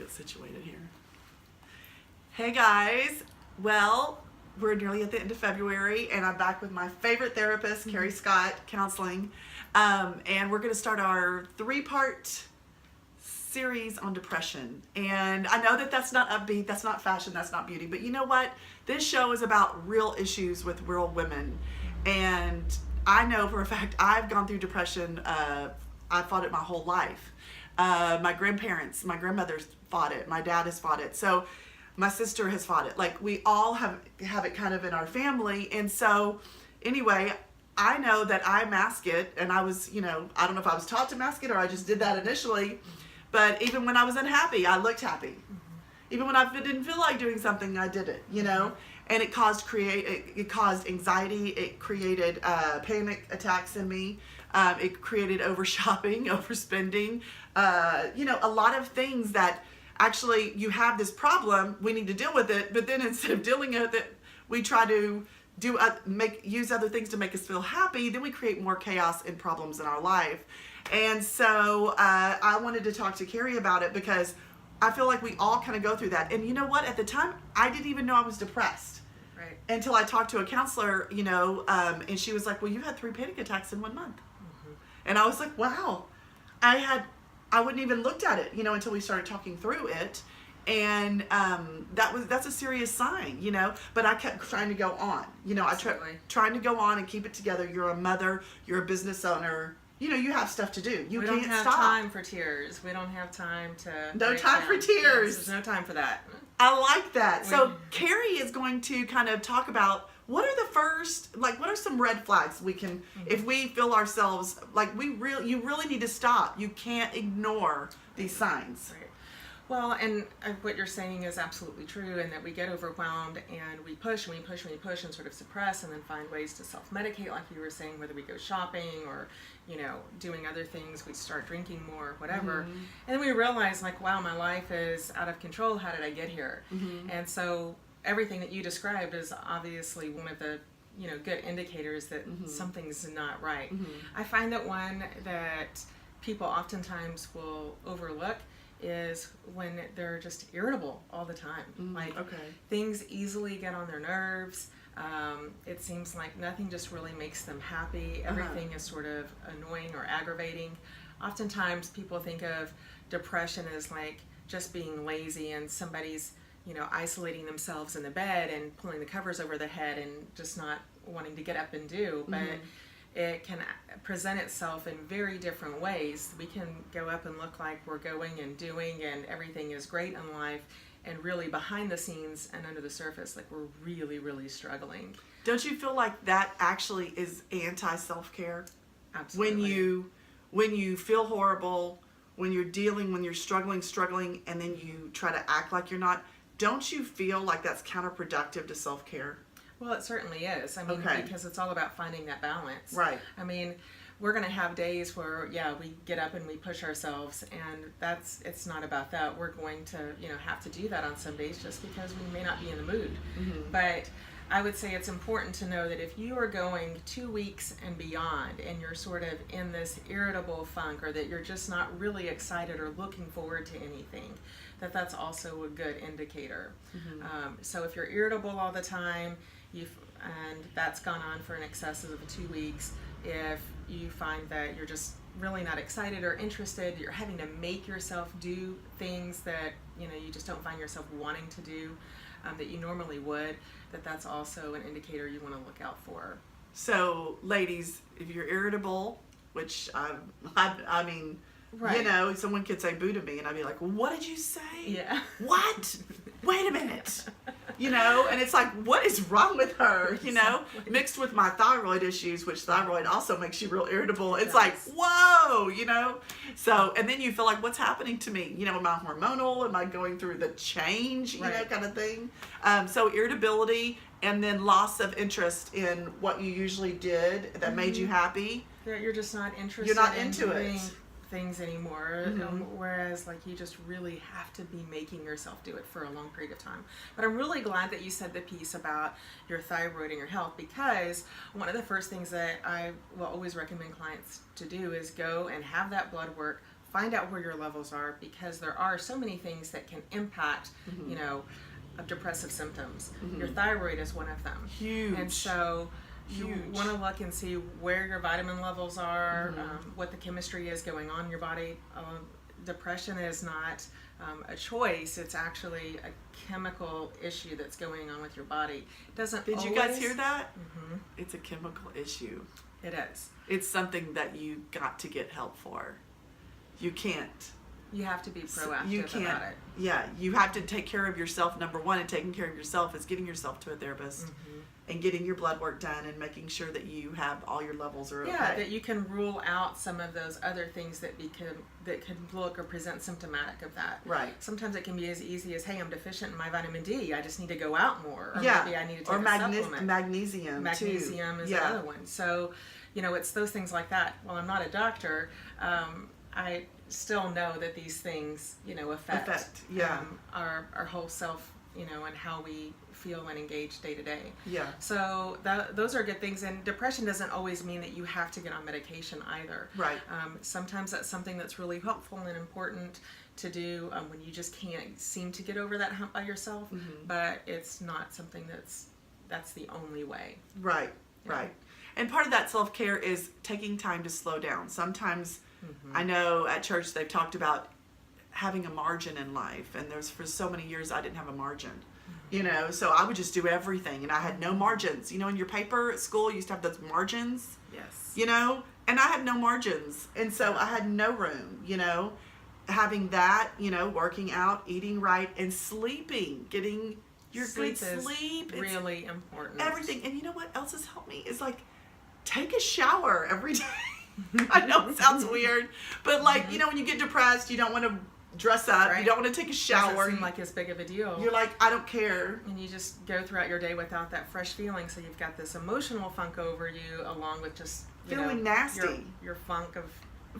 get situated here. Hey guys, well, we're nearly at the end of February, and I'm back with my favorite therapist, Cary Scott Counseling, and we're going to start our 3-part series on depression. And I know that that's not upbeat, that's not fashion, that's not beauty, but you know what? This show is about real issues with real women, and I know for a fact I've gone through depression. I fought it my whole life. My grandmother's fought it. My dad has fought it. So my sister has fought it. Like, we all have it kind of in our family. And so anyway, I know that I mask it, and I was, I don't know if I was taught to mask it or I just did that initially, but even when I was unhappy, I looked happy. Even when I didn't feel like doing something, I did it, and it caused anxiety. It created panic attacks in me. It created over shopping, overspending, a lot of things that actually you have this problem, we need to deal with it, but then instead of dealing with it, we try to use other things to make us feel happy, then we create more chaos and problems in our life. And so I wanted to talk to Cary about it because I feel like we all kind of go through that. And you know what? At the time, I didn't even know I was depressed. Right. Until I talked to a counselor, and she was like, well, you had 3 panic attacks in 1 month. And I was like, wow. I wouldn't even looked at it, until we started talking through it. And that's a serious sign, but I kept trying to go on. Trying to go on and keep it together. You're a mother, you're a business owner. You have stuff to do. We don't have time for tears. We don't have time to... No time for tears. Yes, there's no time for that. I like that. So Cary is going to kind of talk about what are some red flags we can, if we feel ourselves, you really need to stop. You can't ignore these signs. Right. Well, and what you're saying is absolutely true, and that we get overwhelmed and we push and we push and we push and sort of suppress and then find ways to self-medicate, like you were saying, whether we go shopping or, doing other things, we start drinking more, whatever. And then we realize, wow, my life is out of control. How did I get here? And so everything that you described is obviously one of the good indicators that something's not right. I find that one that people oftentimes will overlook is when they're just irritable all the time. Things easily get on their nerves. It seems like nothing just really makes them happy. Everything is sort of annoying or aggravating. Oftentimes people think of depression as just being lazy and somebody's isolating themselves in the bed and pulling the covers over their head and just not wanting to get up and do. But it can present itself in very different ways. We can go up and look like we're going and doing and everything is great in life, and really behind the scenes and under the surface, we're really, really struggling. Don't you feel like that actually is anti-self-care? Absolutely. When you feel horrible, when you're struggling, and then you try to act like you're not, don't you feel like that's counterproductive to self-care? Well, it certainly is. Because it's all about finding that balance. Right. We're going to have days where, we get up and we push ourselves, and it's not about that. We're going to, have to do that on some days just because we may not be in the mood. But I would say it's important to know that if you are going 2 weeks and beyond and you're sort of in this irritable funk, or that you're just not really excited or looking forward to anything, that's also a good indicator. So if you're irritable all the time, and that's gone on for an excess of 2 weeks, if you find that you're just really not excited or interested, you're having to make yourself do things that you just don't find yourself wanting to do, that you normally would, that's also an indicator you want to look out for. So ladies, if you're irritable, which right. Someone could say boo to me and I'd be like, what did you say? Yeah. What? Wait a minute. And it's like, what is wrong with her? Exactly. Mixed with my thyroid issues, which thyroid also makes you real irritable. It's like, whoa, So, and then you feel like, what's happening to me? Am I hormonal? Am I going through the change, right. Kind of thing? So irritability, and then loss of interest in what you usually did that made you happy. You're just not interested. You're not into doing it. Things anymore, whereas you just really have to be making yourself do it for a long period of time. But I'm really glad that you said the piece about your thyroid and your health, because one of the first things that I will always recommend clients to do is go and have that blood work find out where your levels are, because there are so many things that can impact, you know, of depressive symptoms. Your thyroid is one of them. Huge. And so you want to look and see where your vitamin levels are, what the chemistry is going on in your body. Depression is not a choice. It's actually a chemical issue that's going on with your body. It doesn't Did always, you guys hear that? It's a chemical issue. It is. It's something that you got to get help for. You can't. You have to be proactive about it. Yeah, you have to take care of yourself. Number one, and taking care of yourself is getting yourself to a therapist and getting your blood work done and making sure that you have all your levels are okay. Yeah, that you can rule out some of those other things that can look or present symptomatic of that. Right. Sometimes it can be as easy as, hey, I'm deficient in my vitamin D. I just need to go out more. Or yeah. maybe I need to take or a supplement. magnesium. Magnesium too. is another one. So, you know, it's those things like that. While I'm not a doctor, I still know that these things, you know, affect our whole self, you know, and how we feel and engage day to day. Yeah. So those are good things. And depression doesn't always mean that you have to get on medication either. Right. Sometimes that's something that's really helpful and important to do when you just can't seem to get over that hump by yourself. But it's not something that's the only way. Right. Right. And part of that self-care is taking time to slow down. Sometimes I know at church they've talked about having a margin in life, and for so many years I didn't have a margin. You know, so I would just do everything, and I had no margins. You know, in your paper at school, you used to have those margins. Yes. You know, and I had no margins, and so I had no room. You know, having that, you know, working out, eating right, and sleeping, getting your good sleep. Is really important. Everything, and you know what else has helped me is like take a shower every day. I know it sounds weird, but like you know, when you get depressed, you don't want to dress up. Right. You don't want to take a shower. Doesn't seem like as big of a deal. You're like, I don't care. And you just go throughout your day without that fresh feeling. So you've got this emotional funk over you, along with just feeling nasty. Your funk of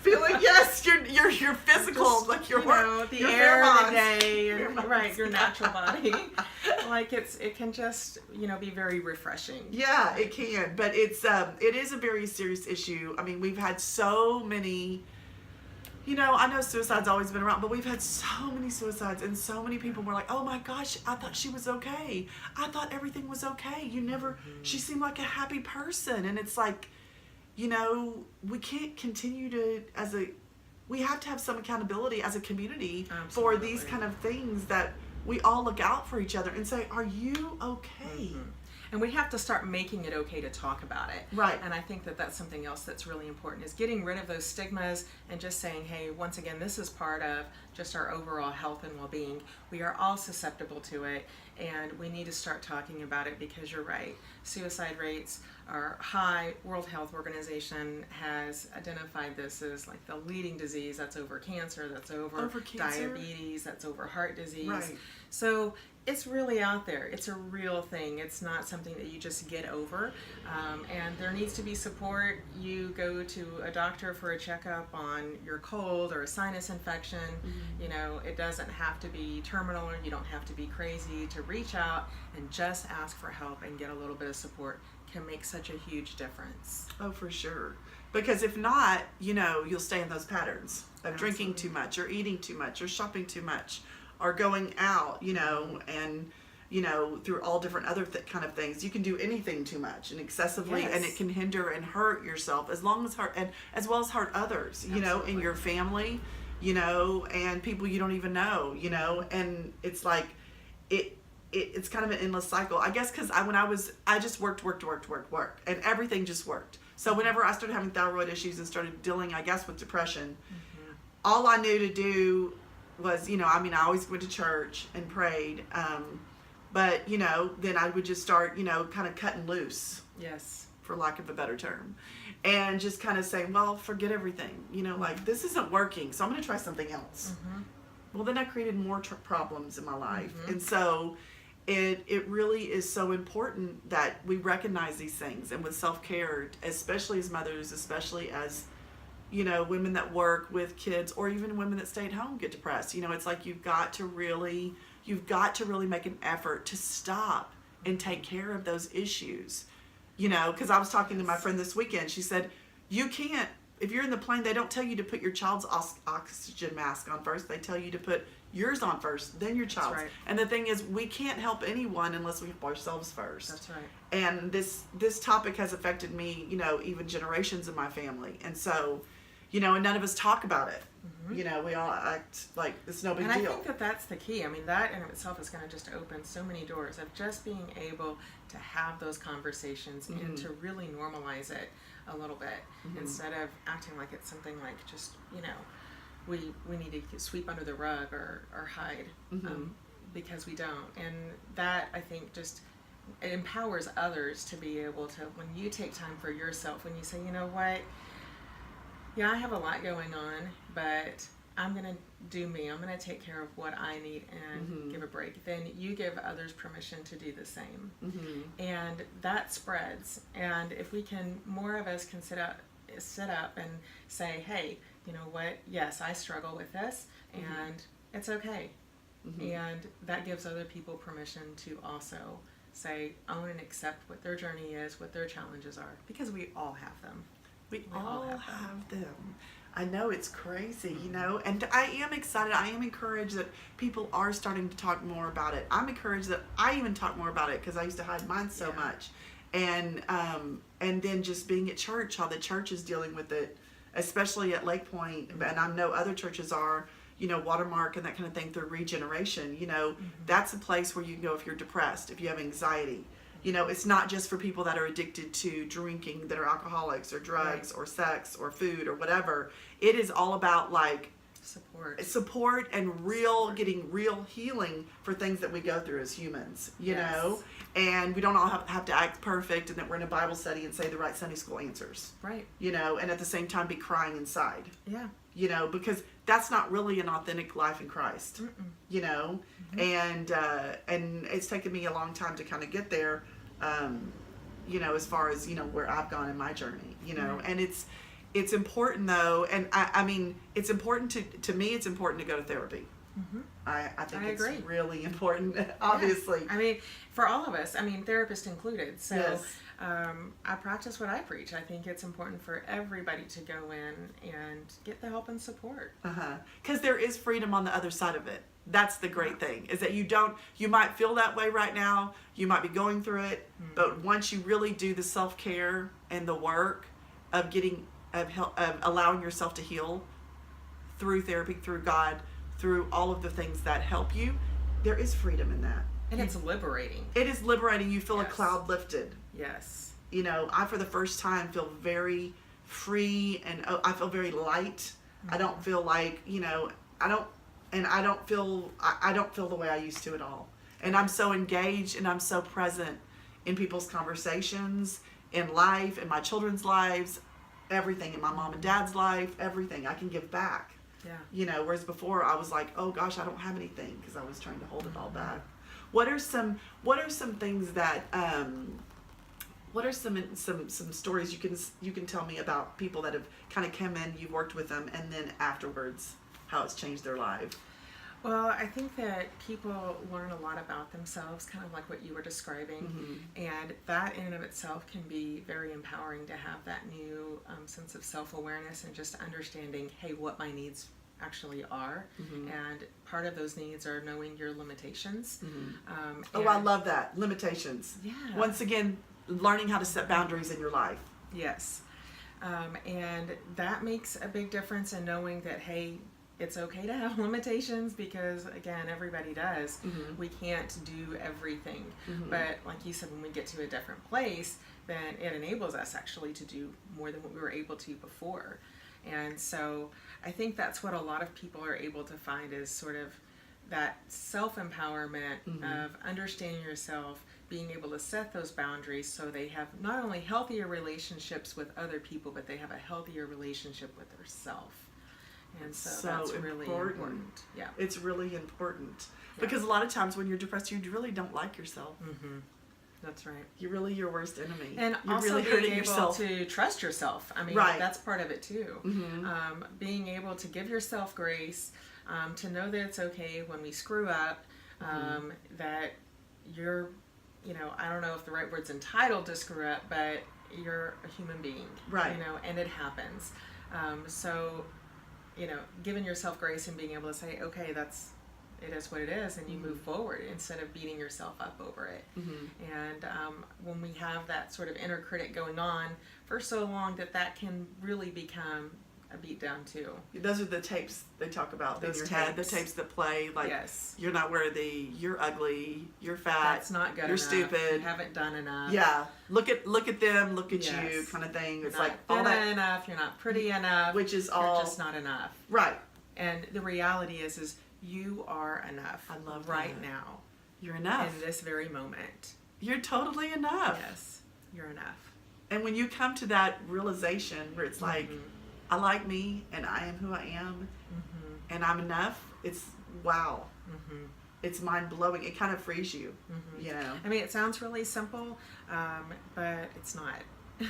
feeling yes, your physical, just, like your the your air pheromones. of the day, your natural body. Like it can just be very refreshing. Yeah, it can, but it is a very serious issue. I mean, we've had so many. You know, I know suicide's always been around, but we've had so many suicides, and so many people were like, oh my gosh, I thought she was okay. I thought everything was okay. She seemed like a happy person. And it's like, you know, we can't continue we have to have some accountability as a community for these kind of things, that we all look out for each other and say, are you okay? And we have to start making it okay to talk about it. Right. And I think that that's something else that's really important, is getting rid of those stigmas and just saying, hey, once again, this is part of just our overall health and well-being. We are all susceptible to it, and we need to start talking about it, because you're right. Suicide rates are high. World Health Organization has identified this as like the leading disease. That's over cancer, that's over diabetes, that's over heart disease. Right. So it's really out there. It's a real thing. It's not something that you just get over. And there needs to be support. You go to a doctor for a checkup on your cold or a sinus infection. You know, it doesn't have to be terminal, or you don't have to be crazy to reach out and just ask for help and get a little bit of support. Can make such a huge difference. Oh, for sure. Because if not, you know, you'll stay in those patterns of drinking too much, or eating too much, or shopping too much, or going out, you know, and, you know, through all different other kind of things. You can do anything too much and excessively, and it can hinder and hurt yourself, as well as hurt others, you know, in your family, you know, and people you don't even know, you know, and it's like, it's kind of an endless cycle, I guess, because I just worked, and everything just worked. So whenever I started having thyroid issues and started dealing, I guess, with depression, all I knew to do was, you know, I mean, I always went to church and prayed, but, you know, then I would just start, you know, kind of cutting loose. Yes. For lack of a better term. And just kind of saying, well, forget everything. You know, like, this isn't working, so I'm going to try something else. Well, then I created more problems in my life. And so it really is so important that we recognize these things. And with self-care, especially as mothers, especially as, you know, women that work with kids, or even women that stay at home get depressed. You know, it's like you've got to really make an effort to stop and take care of those issues. You know, because I was talking to my friend this weekend. She said, you can't if you're in the plane, they don't tell you to put your child's oxygen mask on first. They tell you to put yours on first, then your child's. right. And the thing is, we can't help anyone unless we help ourselves first. That's right. And this topic has affected me, even generations in my family. And so, and none of us talk about it. We all act like it's no big and deal. I think that that's the key. I mean, that in itself is going to just open so many doors of just being able to have those conversations and to really normalize it a little bit instead of acting like it's something like just, we need to sweep under the rug or hide because we don't. And that, I think, just it empowers others to be able to, when you take time for yourself, when you say, you know what, yeah, I have a lot going on, but I'm going to do me. I'm going to take care of what I need and give a break. Then you give others permission to do the same. And that spreads. And if we can, more of us can sit up and say, hey, you know what? Yes, I struggle with this and it's okay. And that gives other people permission to also say, own and accept what their journey is, what their challenges are, because we all have them. We all have them. I know, it's crazy, and I am excited. I am encouraged that people are starting to talk more about it. I'm encouraged that I even talk more about it because I used to hide mine so much. And then just being at church, how the church is dealing with it, especially at Lake Point, and I know other churches are, Watermark and that kind of thing through Regeneration. That's a place where you can go if you're depressed, if you have anxiety. It's not just for people that are addicted to drinking, that are alcoholics or drugs or sex or food or whatever. It is all about like support and getting real healing for things that we go through as humans, you know? And we don't all have to act perfect and that we're in a Bible study and say the right Sunday school answers. Right. And at the same time be crying inside. Yeah. Because that's not really an authentic life in Christ. And it's taken me a long time to kind of get there, as far as, where I've gone in my journey, and it's important though. And I mean, it's important to me, it's important to go to therapy. I think it's agree. really important, obviously. I mean, for all of us, therapist included. So Yes. I practice what I preach. I think it's important for everybody to go in and get the help and support. Because there is freedom on the other side of it. That's the great thing, is that you might feel that way right now, you might be going through it, but once you really do the self-care and the work of allowing yourself to heal through therapy, through God, through all of the things that help you, there is freedom in that. And it's liberating. It is liberating. You feel a cloud lifted. Yes. I, for the first time, feel very free and I feel very light. I don't feel like, I don't feel the way I used to at all. And I'm so engaged and I'm so present in people's conversations, in life, in my children's lives, everything, in my mom and dad's life, everything. I can give back. Yeah. Whereas before I was like, oh gosh, I don't have anything because I was trying to hold it all back. What are some things that what are some stories you can tell me about people that have kind of come in, you've worked with them, and then afterwards how it's changed their life? Well, I think that people learn a lot about themselves, kind of like what you were describing, and that in and of itself can be very empowering to have that new sense of self-awareness and just understanding, hey, what my needs actually are, and part of those needs are knowing your limitations. I love that. Limitations. Yeah. Once again, learning how to set boundaries in your life. Yes. And that makes a big difference in knowing that, hey, it's okay to have limitations because, again, everybody does. We can't do everything. But like you said, when we get to a different place, then it enables us actually to do more than what we were able to before. And so I think that's what a lot of people are able to find is sort of that self-empowerment of understanding yourself, being able to set those boundaries so they have not only healthier relationships with other people, but they have a healthier relationship with themselves. And so that's really important. Yeah. It's really important. Because a lot of times when you're depressed, you really don't like yourself. That's right. You're really your worst enemy. And you're also really being hurting able yourself. to trust yourself. I mean, that's part of it too. Being able to give yourself grace, to know that it's okay when we screw up, that you're, I don't know if the right word's entitled to screw up, but you're a human being. Right. And it happens. So, giving yourself grace and being able to say, okay, it is what it is, and you move forward instead of beating yourself up over it. And when we have that sort of inner critic going on for so long, that can really become a beat down too. Those are the tapes they talk about Those in your tapes. head. The tapes that play like, Yes. You're not worthy, you're ugly, you're fat, That's not good you're enough. stupid, You haven't done enough. yeah, look at them, look at Yes. you, kind of thing. You're It's not like all that, enough. You're not pretty enough. which is you're all just not enough. right. And the reality is you are enough. I love right that. now You're enough. in this very moment. You're totally enough. Yes, you're enough. And when you come to that realization where it's like, I like me and I am who I am and I'm enough, it's wow. It's mind blowing. It kind of frees you, you know. I mean, it sounds really simple, but it's not.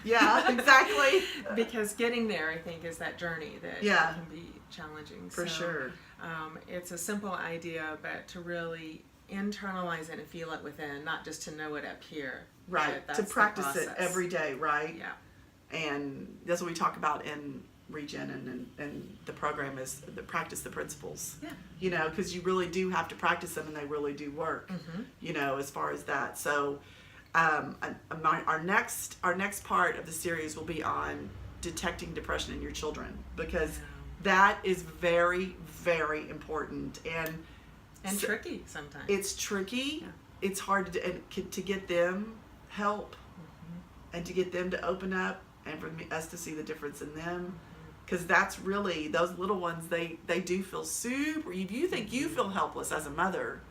Yeah, exactly. Because getting there, I think, is that journey that can be challenging. For sure. It's a simple idea, but to really internalize it and feel it within, not just to know it up here. Right. That's To the practice it process. every day, right? Yeah. And that's what we talk about in Regen and the program is the practice the principles. Yeah. You know, because you really do have to practice them and they really do work, you know, as far as that. So our next part of the series will be on detecting depression in your children, because that is very, very important and tricky sometimes. It's tricky. It's hard to get them help and to get them to open up and for us to see the difference in them, because that's really, those little ones, they do feel super, if you think you feel helpless as a mother,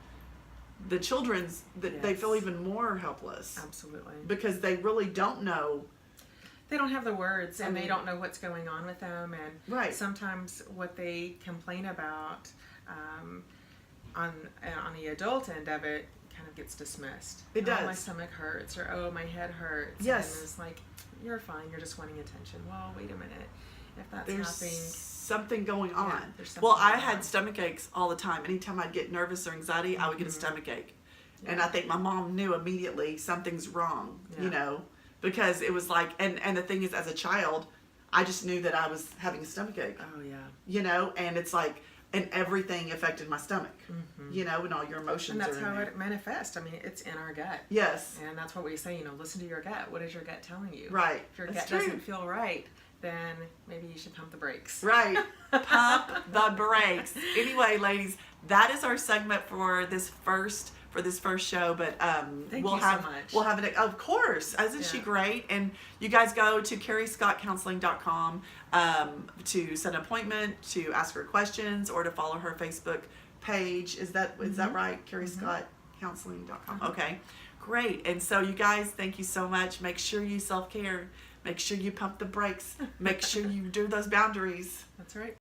the children's they feel even more helpless. Absolutely. Because they really don't know. They don't have the words, and they don't know what's going on with them, and sometimes what they complain about on the adult end of it kind of gets dismissed. It does. Oh, my stomach hurts, or oh, my head hurts. Yes. And it's like, you're fine, you're just wanting attention. Well, wait a minute. If that's There's happening, something going on. there's something Well, I going had on. stomach aches all the time. Anytime I'd get nervous or anxiety, I would get a stomach ache. And I think my mom knew immediately something's wrong, you know, because it was like, and the thing is, as a child, I just knew that I was having a stomach ache. Oh, yeah. You know, and it's like, and everything affected my stomach, you know, and all your emotions And that's are in how there. it manifests. I mean, it's in our gut. Yes. And that's what we say, listen to your gut. What is your gut telling you? Right. If your That's gut true. doesn't feel right, then maybe you should pump the brakes. Right. Pump the brakes. Anyway, ladies, that is our segment for this first show, but Thank we'll you have so much. we'll have it, of course. Isn't she great? And you guys go to CaryScottCounseling.com to set an appointment, to ask her questions, or to follow her Facebook page. Is that right? CaryScottCounseling.com. Okay. Great. And so you guys, thank you so much. Make sure you self-care. Make sure you pump the brakes. Make sure you do those boundaries. That's right.